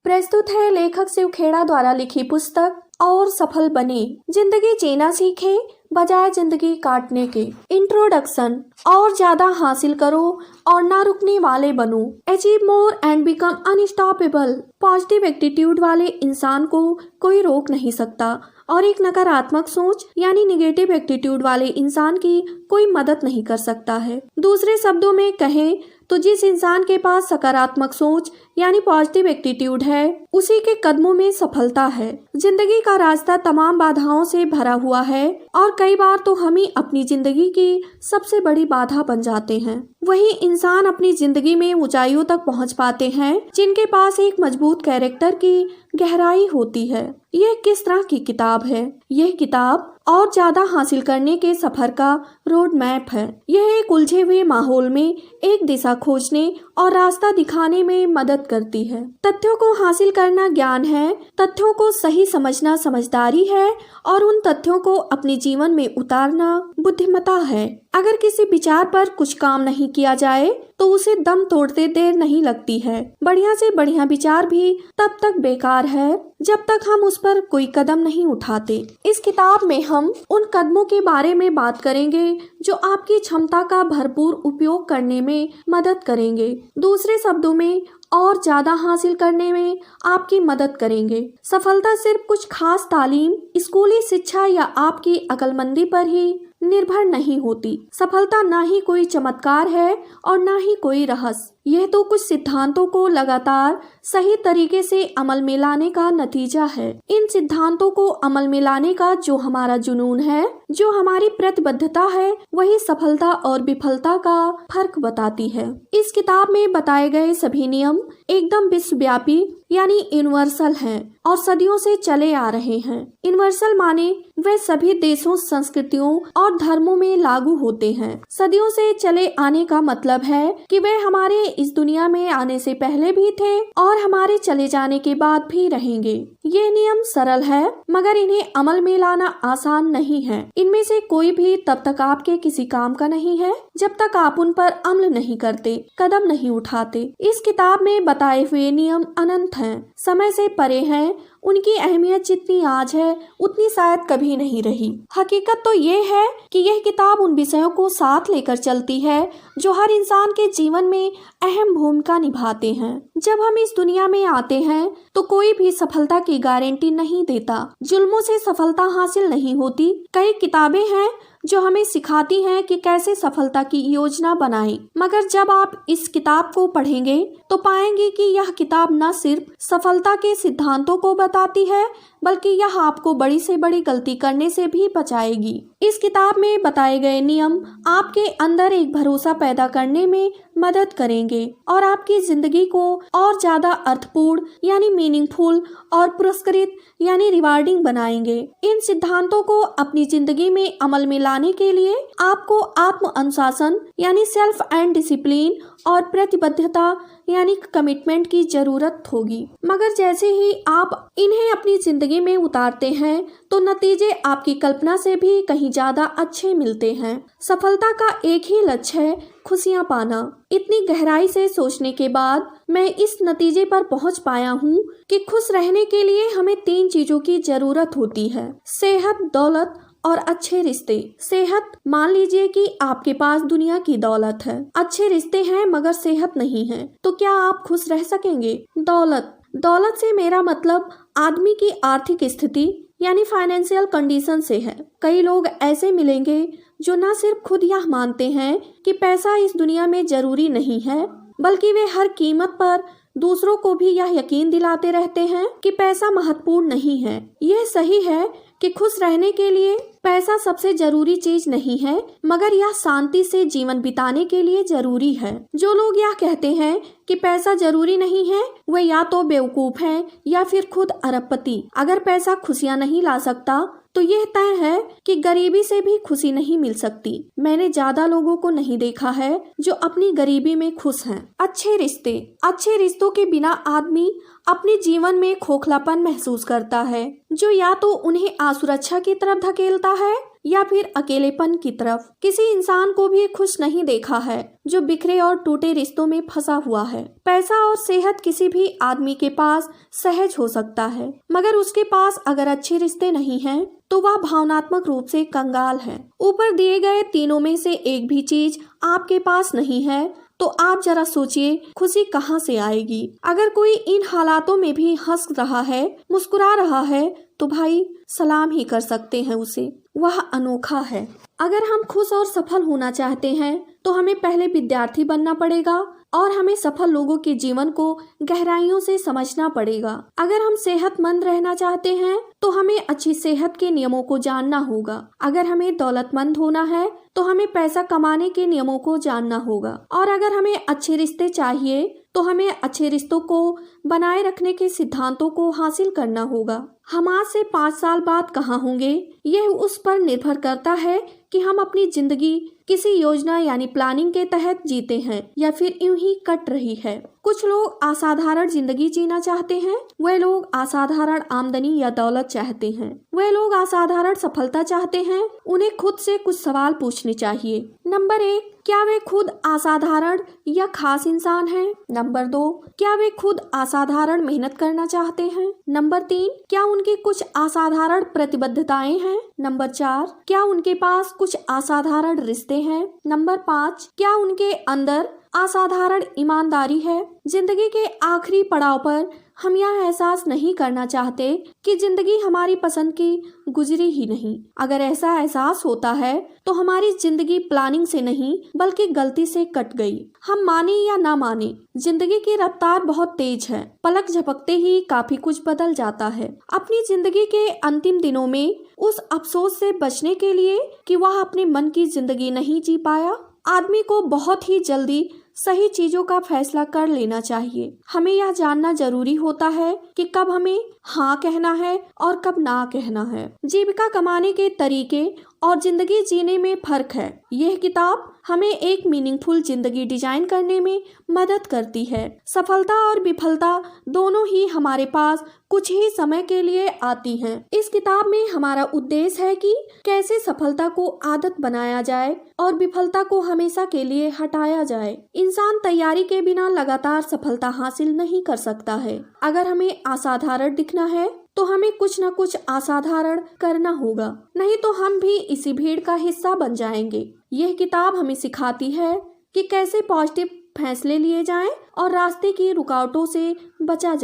प्रस्तुत है लेखक शिव खेड़ा द्वारा लिखी पुस्तक और सफल बने, जिंदगी जीना सीखे बजाय जिंदगी काटने के। इंट्रोडक्शन। और ज्यादा हासिल करो और ना रुकने वाले बनो। Achieve more and become unstoppable. Positive attitude वाले इंसान को कोई रोक नहीं सकता और एक नकारात्मक सोच यानी निगेटिव एटीट्यूड वाले इंसान की कोई मदद नहीं कर सकता है। दूसरे शब्दों में कहें तो जिस इंसान के पास सकारात्मक सोच यानी पॉजिटिव एटीट्यूड है, उसी के कदमों में सफलता है। जिंदगी का रास्ता तमाम बाधाओं से भरा हुआ है और कई बार तो हम ही अपनी जिंदगी की सबसे बड़ी बाधा बन जाते हैं। वही इंसान अपनी जिंदगी में ऊंचाइयों तक पहुंच पाते हैं जिनके पास एक मजबूत कैरेक्टर की गहराई होती है। यह किस तरह की किताब है? यह किताब और ज्यादा हासिल करने के सफर का रोड मैप है। यह एक उलझे हुए माहौल में एक दिशा खोजने और रास्ता दिखाने में मदद करती है। तथ्यों को हासिल करना ज्ञान है, तथ्यों को सही समझना समझदारी है और उन तथ्यों को अपने जीवन में उतारना बुद्धिमता है। अगर किसी विचार पर कुछ काम नहीं किया जाए तो उसे दम तोड़ते देर नहीं लगती है। बढ़िया से बढ़िया विचार भी तब तक बेकार है जब तक हम उस पर कोई कदम नहीं उठाते। इस किताब में हम उन कदमों के बारे में बात करेंगे जो आपकी क्षमता का भरपूर उपयोग करने में मदद करेंगे। दूसरे शब्दों में और ज्यादा हासिल करने में आपकी मदद करेंगे। सफलता सिर्फ कुछ खास तालीम, स्कूली शिक्षा या आपकी अक्लमंदी पर ही निर्भर नहीं होती। सफलता ना ही कोई चमत्कार है और ना ही कोई रहस्य। यह तो कुछ सिद्धांतों को लगातार सही तरीके से अमल में लाने का नतीजा है। इन सिद्धांतों को अमल में लाने का जो हमारा जुनून है, जो हमारी प्रतिबद्धता है, वही सफलता और विफलता का फर्क बताती है। इस किताब में बताए गए सभी नियम एकदम विश्वव्यापी यानी यूनिवर्सल हैं और सदियों से चले आ रहे हैं। यूनिवर्सल माने वे सभी देशों, संस्कृतियों और धर्मों में लागू होते हैं। सदियों से चले आने का मतलब है कि वे हमारे इस दुनिया में आने से पहले भी थे और हमारे चले जाने के बाद भी रहेंगे। ये नियम सरल है मगर इन्हें अमल में लाना आसान नहीं है। इनमें से कोई भी तब तक आपके किसी काम का नहीं है जब तक आप उन पर अमल नहीं करते, कदम नहीं उठाते। इस किताब में बताए हुए नियम अनंत हैं, समय से परे हैं। उनकी अहमियत जितनी आज है उतनी शायद कभी नहीं रही। हकीकत तो ये है कि यह किताब उन विषयों को साथ लेकर चलती है जो हर इंसान के जीवन में अहम भूमिका निभाते हैं। जब हम इस दुनिया में आते हैं तो कोई भी सफलता की गारंटी नहीं देता। जुल्मों से सफलता हासिल नहीं होती। कई किताबें हैं जो हमें सिखाती हैं कि कैसे सफलता की योजना बनाएं, मगर जब आप इस किताब को पढ़ेंगे तो पाएंगे कि यह किताब न सिर्फ सफलता के सिद्धांतों को बताती है बल्कि यह आपको बड़ी से बड़ी गलती करने से भी बचाएगी। इस किताब में बताए गए नियम आपके अंदर एक भरोसा पैदा करने में मदद करेंगे और आपकी जिंदगी को और ज्यादा अर्थपूर्ण यानी मीनिंगफुल और पुरस्कृत यानी रिवार्डिंग बनाएंगे। इन सिद्धांतों को अपनी जिंदगी में अमल में लाने के लिए आपको आत्म अनुशासन यानी सेल्फ एंड डिसिप्लिन और प्रतिबद्धता यानी कमिटमेंट की जरूरत होगी। मगर जैसे ही आप इन्हें अपनी जिंदगी में उतारते हैं तो नतीजे आपकी कल्पना से भी कहीं ज्यादा अच्छे मिलते हैं। सफलता का एक ही लक्ष्य है, खुशियां पाना। इतनी गहराई से सोचने के बाद मैं इस नतीजे पर पहुंच पाया हूं कि खुश रहने के लिए हमें 3 चीजों की जरूरत होती है: सेहत, दौलत और अच्छे रिश्ते। सेहत, मान लीजिए कि आपके पास दुनिया की दौलत है, अच्छे रिश्ते हैं मगर सेहत नहीं है, तो क्या आप खुश रह सकेंगे? दौलत से मेरा मतलब आदमी की आर्थिक स्थिति यानी फाइनेंशियल कंडीशन से है। कई लोग ऐसे मिलेंगे जो न सिर्फ खुद यह मानते हैं कि पैसा इस दुनिया में जरूरी नहीं है, बल्कि वे हर कीमत पर दूसरों को भी यह यकीन दिलाते रहते हैं कि पैसा महत्वपूर्ण नहीं है। यह सही है कि खुश रहने के लिए पैसा सबसे जरूरी चीज नहीं है, मगर यह शांति से जीवन बिताने के लिए जरूरी है। जो लोग यह कहते हैं कि पैसा जरूरी नहीं है, वे या तो बेवकूफ हैं या फिर खुद अरबपति। अगर पैसा खुशियां नहीं ला सकता तो यह तय है कि गरीबी से भी खुशी नहीं मिल सकती। मैंने ज्यादा लोगों को नहीं देखा है जो अपनी गरीबी में खुश हैं। अच्छे रिश्तों के बिना आदमी अपने जीवन में खोखलापन महसूस करता है, जो या तो उन्हें असुरक्षा की तरफ धकेलता है या फिर अकेलेपन की तरफ। किसी इंसान को भी खुश नहीं देखा है जो बिखरे और टूटे रिश्तों में फंसा हुआ है। पैसा और सेहत किसी भी आदमी के पास सहज हो सकता है, मगर उसके पास अगर अच्छे रिश्ते नहीं हैं तो वह भावनात्मक रूप से कंगाल है। ऊपर दिए गए तीनों में से एक भी चीज आपके पास नहीं है तो आप जरा सोचिए खुशी कहाँ से आएगी। अगर कोई इन हालातों में भी हंस रहा है, मुस्कुरा रहा है, तो भाई सलाम ही कर सकते हैं उसे, वह अनोखा है। अगर हम खुश और सफल होना चाहते हैं तो हमें पहले विद्यार्थी बनना पड़ेगा और हमें सफल लोगों के जीवन को गहराइयों से समझना पड़ेगा। अगर हम सेहतमंद रहना चाहते हैं तो हमें अच्छी सेहत के नियमों को जानना होगा। अगर हमें दौलतमंद होना है तो हमें पैसा कमाने के नियमों को जानना होगा। और अगर हमें अच्छे रिश्ते चाहिए तो हमें अच्छे रिश्तों को बनाए रखने के सिद्धांतों को हासिल करना होगा। हम आज से 5 साल बाद कहाँ होंगे, यह उस पर निर्भर करता है कि हम अपनी जिंदगी किसी योजना यानी प्लानिंग के तहत जीते हैं या फिर यूं ही कट रही है। कुछ लोग असाधारण जिंदगी जीना चाहते हैं, वे लोग असाधारण आमदनी या दौलत चाहते हैं, वे लोग असाधारण सफलता चाहते हैं। उन्हें खुद से कुछ सवाल पूछने चाहिए। नंबर 1, क्या वे खुद असाधारण या खास इंसान हैं? नंबर 2, क्या वे खुद असाधारण मेहनत करना चाहते हैं? नंबर 3, क्या उनकी कुछ असाधारण प्रतिबद्धताएं हैं? नंबर 4, क्या उनके पास कुछ असाधारण रिश्ते हैं? नंबर 5, क्या उनके अंदर असाधारण ईमानदारी है? जिंदगी के आखिरी पड़ाव पर हम यह एहसास नहीं करना चाहते कि जिंदगी हमारी पसंद की गुजरी ही नहीं। अगर ऐसा एहसास होता है तो हमारी जिंदगी प्लानिंग से नहीं बल्कि गलती से कट गई। हम माने या ना माने, जिंदगी की रफ्तार बहुत तेज है। पलक झपकते ही काफी कुछ बदल जाता है। अपनी जिंदगी के अंतिम दिनों में उस अफसोस से बचने के लिए कि वह अपने मन की जिंदगी नहीं जी पाया, आदमी को बहुत ही जल्दी सही चीजों का फैसला कर लेना चाहिए। हमें यह जानना जरूरी होता है कि कब हमें हाँ कहना है और कब ना कहना है। जीविका कमाने के तरीके और जिंदगी जीने में फर्क है। यह किताब हमें एक मीनिंगफुल जिंदगी डिजाइन करने में मदद करती है। सफलता और विफलता दोनों ही हमारे पास कुछ ही समय के लिए आती हैं। इस किताब में हमारा उद्देश्य है कि कैसे सफलता को आदत बनाया जाए और विफलता को हमेशा के लिए हटाया जाए। इंसान तैयारी के बिना लगातार सफलता हासिल नहीं कर सकता है। अगर हमें असाधारण दिखना है तो हमें कुछ न कुछ असाधारण करना होगा, नहीं तो हम भी इसी भीड़ का हिस्सा बन जाएंगे। यह किताब हमें सिखाती है कि कैसे पॉजिटिव फैसले लिए जाएं और रास्ते की रुकावटों से बचा जाए।